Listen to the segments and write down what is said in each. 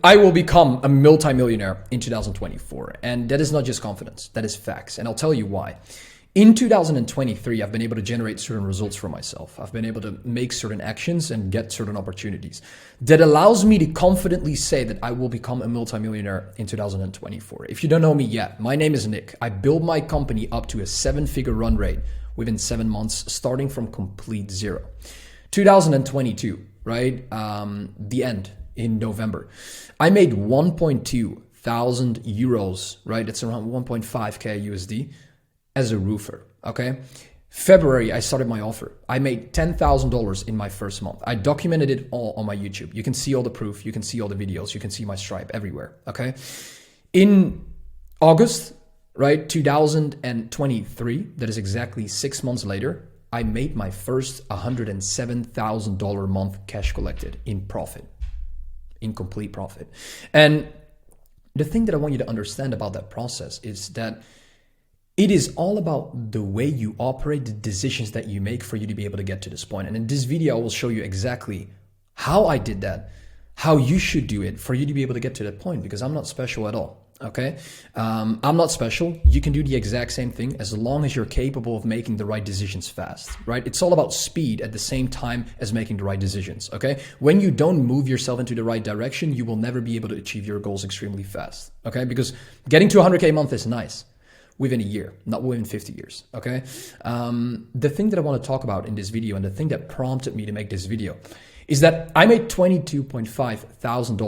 I will become a multimillionaire in 2024. And that is not just confidence, that is facts. And I'll tell you why. In 2023, I've been able to generate certain results for myself. I've been able to make certain actions and get certain opportunities that allows me to confidently say that I will become a multimillionaire in 2024. If you don't know me yet, my name is Nik. I built my company up to a 7-figure run rate within 7 months, starting from complete zero. 2022, right? The end. In November, I made 1.2 thousand euros, right? It's around 1.5k USD as a roofer. Okay. February, I started my offer. I made $10,000 in my first month. I documented it all on my YouTube. You can see all the proof. You can see all the videos. You can see my Stripe everywhere. Okay. In August, right? 2023, that is exactly 6 months later, I made my first $107,000 month cash collected in profit. In complete profit. And the thing that I want you to understand about that process is that it is all about the way you operate, the decisions that you make for you to be able to get to this point. And in this video, I will show you exactly how I did that, how you should do it for you to be able to get to that point, because I'm not special at all. Okay. I'm not special. You can do the exact same thing as long as you're capable of making the right decisions fast, right? It's all about speed at the same time as making the right decisions. Okay. When you don't move yourself into the right direction, you will never be able to achieve your goals extremely fast. Okay. Because getting to 100K a month is nice within a year, not within 50 years. Okay. The thing that I want to talk about in this video, and the thing that prompted me to make this video, is that I made $22.5 thousand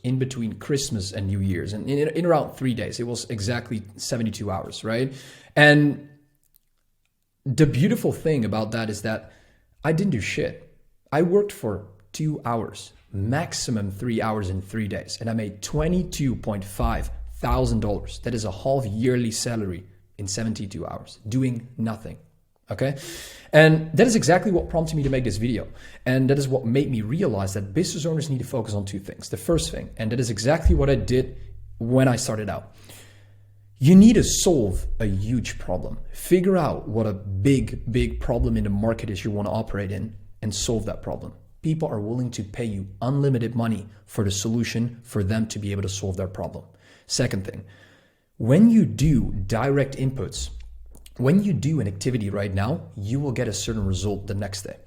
in between Christmas and New Year's. And in around 3 days, it was exactly 72 hours, right? And the beautiful thing about that is that I didn't do shit. I worked for 2 hours, maximum 3 hours in 3 days. And I made $22.5 thousand. That is a half yearly salary in 72 hours, doing nothing. Okay. And that is exactly what prompted me to make this video. And that is what made me realize that business owners need to focus on two things. The first thing, and that is exactly what I did when I started out. You need to solve a huge problem. Figure out what a big problem in the market is you want to operate in and solve that problem. People are willing to pay you unlimited money for the solution for them to be able to solve their problem. Second thing, when you do direct inputs, when you do an activity right now, you will get a certain result the next day.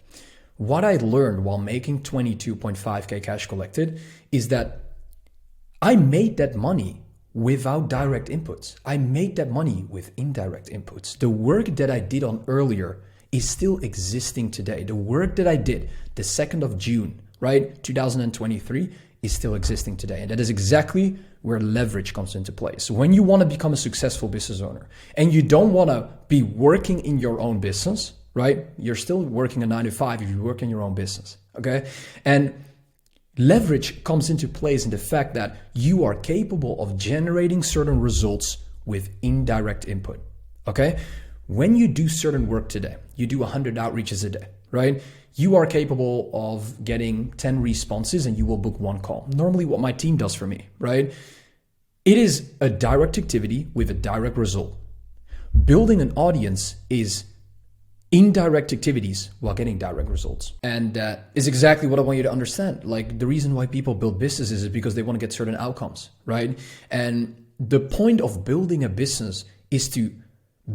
What I learned while making 22.5k cash collected is that I made that money without direct inputs. I made that money with indirect inputs. The work that I did on earlier is still existing today. The work that I did the 2nd of June, right, 2023, is still existing today. And that is exactly where leverage comes into play. So when you want to become a successful business owner and you don't want to be working in your own business, right? You're still working a 9 to 5 if you work in your own business, okay? And leverage comes into place in the fact that you are capable of generating certain results with indirect input, okay? When you do certain work today, you do 100 outreaches a day, right? You are capable of getting 10 responses and you will book 1 call. Normally what my team does for me, right? It is a direct activity with a direct result. Building an audience is indirect activities while getting direct results. And that is exactly what I want you to understand. Like, the reason why people build businesses is because they want to get certain outcomes, right? And the point of building a business is to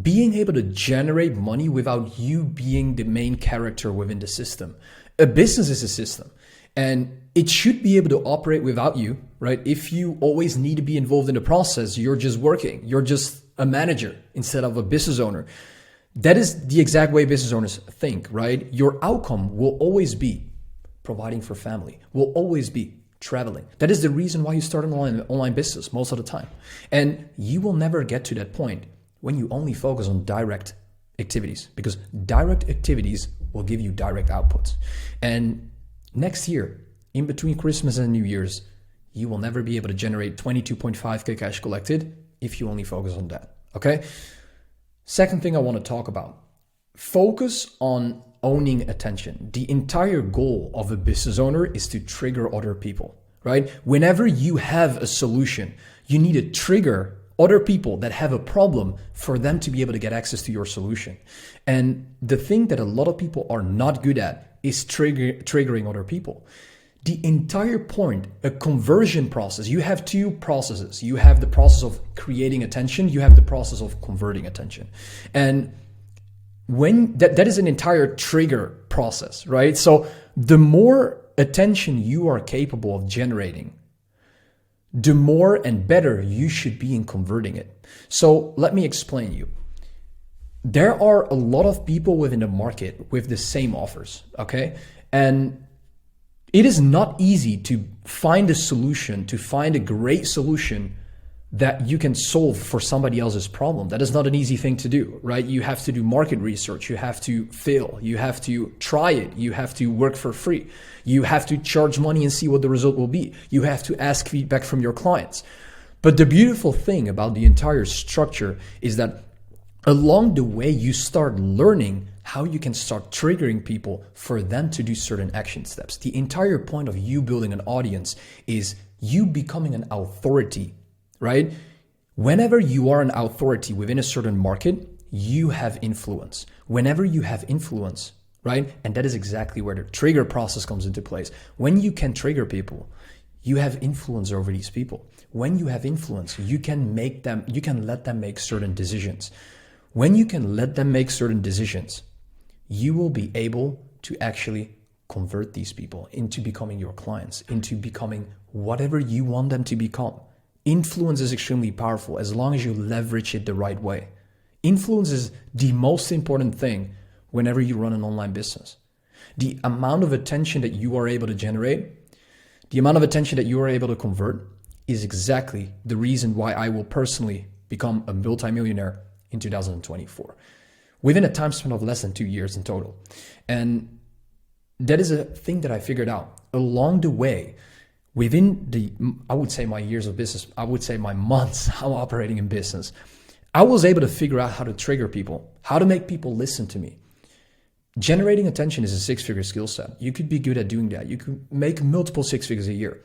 being able to generate money without you being the main character within the system. A business is a system and it should be able to operate without you, right? If you always need to be involved in the process, you're just working. You're just a manager instead of a business owner. That is the exact way business owners think, right? Your outcome will always be providing for family, will always be traveling. That is the reason why you start an online business most of the time. And you will never get to that point when you only focus on direct activities, because direct activities will give you direct outputs. And next year, in between Christmas and New Year's, you will never be able to generate 22.5k cash collected if you only focus on that, okay? Second thing I want to talk about, focus on owning attention. The entire goal of a business owner is to trigger other people, right? Whenever you have a solution, you need to trigger other people that have a problem for them to be able to get access to your solution. And the thing that a lot of people are not good at is triggering other people. The entire point, a conversion process, you have two processes. You have the process of creating attention, you have the process of converting attention. And when that is an entire trigger process, right? So the more attention you are capable of generating, the more and better you should be in converting it. So let me explain you. There are a lot of people within the market with the same offers, okay? And it is not easy to find a solution, to find a great solution that you can solve for somebody else's problem. That is not an easy thing to do, right? You have to do market research, you have to fail, you have to try it, you have to work for free, you have to charge money and see what the result will be. You have to ask feedback from your clients. But the beautiful thing about the entire structure is that along the way, you start learning how you can start triggering people for them to do certain action steps. The entire point of you building an audience is you becoming an authority, right? Whenever you are an authority within a certain market, you have influence. Whenever you have influence, right? And that is exactly where the trigger process comes into place. When you can trigger people, you have influence over these people. When you have influence, you can let them make certain decisions. When you can let them make certain decisions, you will be able to actually convert these people into becoming your clients, into becoming whatever you want them to become. Influence is extremely powerful as long as you leverage it the right way. Influence is the most important thing whenever you run an online business. The amount of attention that you are able to generate, the amount of attention that you are able to convert is exactly the reason why I will personally become a multimillionaire in 2024, within a time span of less than 2 years in total. And that is a thing that I figured out along the way. Within I would say my years of business, I would say my months I'm operating in business, I was able to figure out how to trigger people, how to make people listen to me. Generating attention is a six-figure skill set. You could be good at doing that. You could make multiple six figures a year.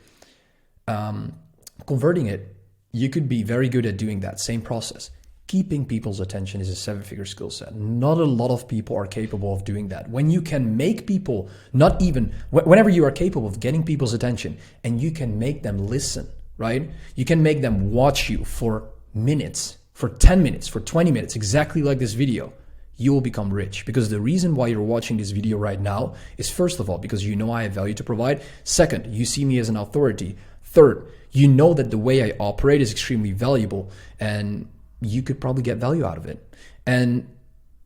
Converting it, you could be very good at doing that same process. Keeping people's attention is a seven-figure skill set. Not a lot of people are capable of doing that. When you can make people, whenever you are capable of getting people's attention and you can make them listen, right? You can make them watch you for minutes, for 10 minutes, for 20 minutes, exactly like this video, you will become rich. Because the reason why you're watching this video right now is, first of all, because you know I have value to provide. Second, you see me as an authority. Third, you know that the way I operate is extremely valuable and you could probably get value out of it. And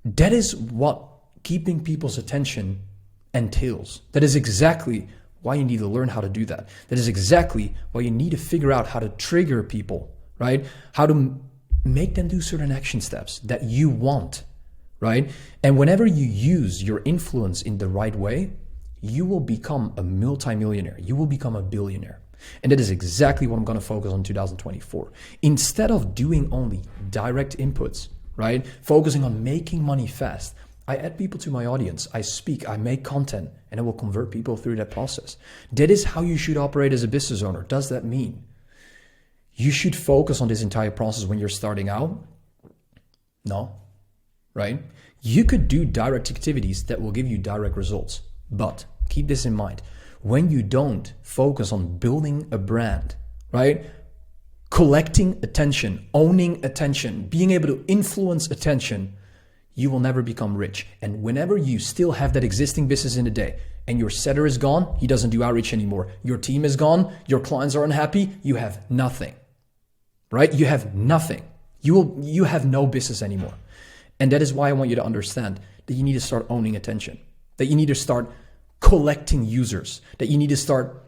that is what keeping people's attention entails. That is exactly why you need to learn how to do that. That is exactly why you need to figure out how to trigger people, right? How to make them do certain action steps that you want, right? And whenever you use your influence in the right way, you will become a multimillionaire. You will become a billionaire. And that is exactly what I'm going to focus on 2024. Instead of doing only direct inputs, right? Focusing on making money fast, I add people to my audience. I speak, I make content, and I will convert people through that process. That is how you should operate as a business owner. Does that mean you should focus on this entire process when you're starting out? No, right? You could do direct activities that will give you direct results, but keep this in mind. When you don't focus on building a brand, right? Collecting attention, owning attention, being able to influence attention, you will never become rich. And whenever you still have that existing business in the day and your setter is gone, he doesn't do outreach anymore. Your team is gone, your clients are unhappy, you have nothing, right? You have nothing. You have no business anymore. And that is why I want you to understand that you need to start owning attention, that you need to start collecting users, that you need to start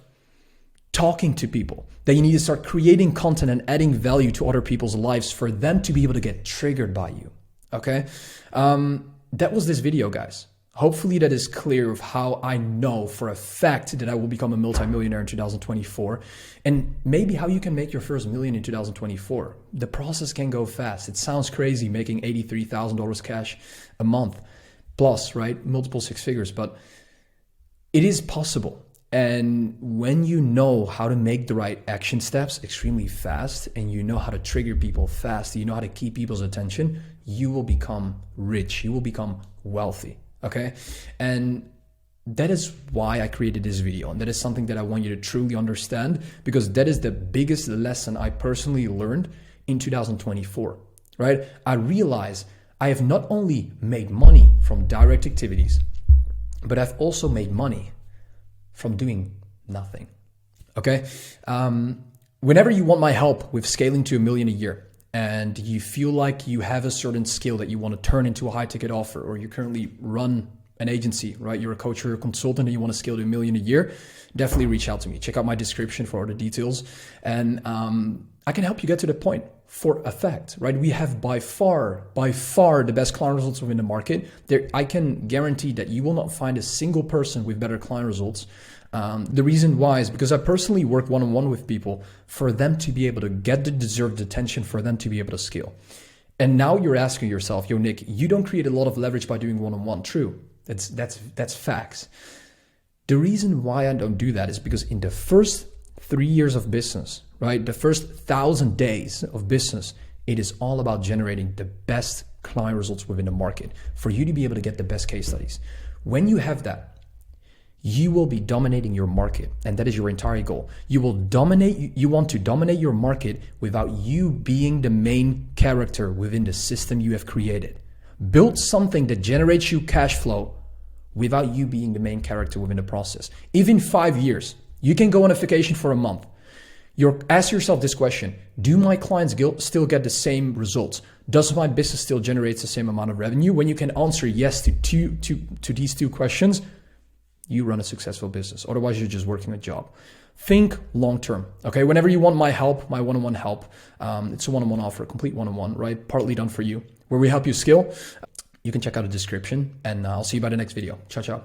talking to people, that you need to start creating content and adding value to other people's lives for them to be able to get triggered by you. Okay? That was this video, guys. Hopefully that is clear of how I know for a fact that I will become a multimillionaire in 2024, and maybe how you can make your first million in 2024. The process can go fast. It sounds crazy making $83,000 cash a month plus, right? Multiple six figures, but it is possible. And when you know how to make the right action steps extremely fast, and you know how to trigger people fast, you know how to keep people's attention, you will become rich. You will become wealthy. Okay. And That is why I created this video, and that is something that I want you to truly understand, because that is the biggest lesson I personally learned in 2024, right? I realized I have not only made money from direct activities, but I've also made money from doing nothing, okay? Whenever you want my help with scaling to $1 million a year, and you feel like you have a certain skill that you want to turn into a high ticket offer, or you currently run an agency, right? You're a coach or a consultant and you want to scale to $1 million a year, definitely reach out to me. Check out my description for all the details. And I can help you get to the point for a fact, right? We have by far the best client results within the market. I can guarantee that you will not find a single person with better client results. The reason why is because I personally work one-on-one with people for them to be able to get the deserved attention, for them to be able to scale. And now you're asking yourself, yo, Nick, you don't create a lot of leverage by doing one-on-one. True. That's facts. The reason why I don't do that is because in the first 3 years of business, right? The first 1,000 days of business, it is all about generating the best client results within the market for you to be able to get the best case studies. When you have that, you will be dominating your market, and that is your entire goal. You want to dominate your market without you being the main character within the system you have created. Build something that generates you cash flow without you being the main character within the process. Even 5 years, you can go on a vacation for a month. Ask yourself this question: do my clients still get the same results? Does my business still generate the same amount of revenue? When you can answer yes to these two questions, you run a successful business. Otherwise, you're just working a job. Think long term, okay? Whenever you want my help, my one-on-one help, it's a one-on-one offer, a complete one-on-one, right? Partly done for you, where we help you scale. You can check out the description, and I'll see you by the next video. Ciao, ciao.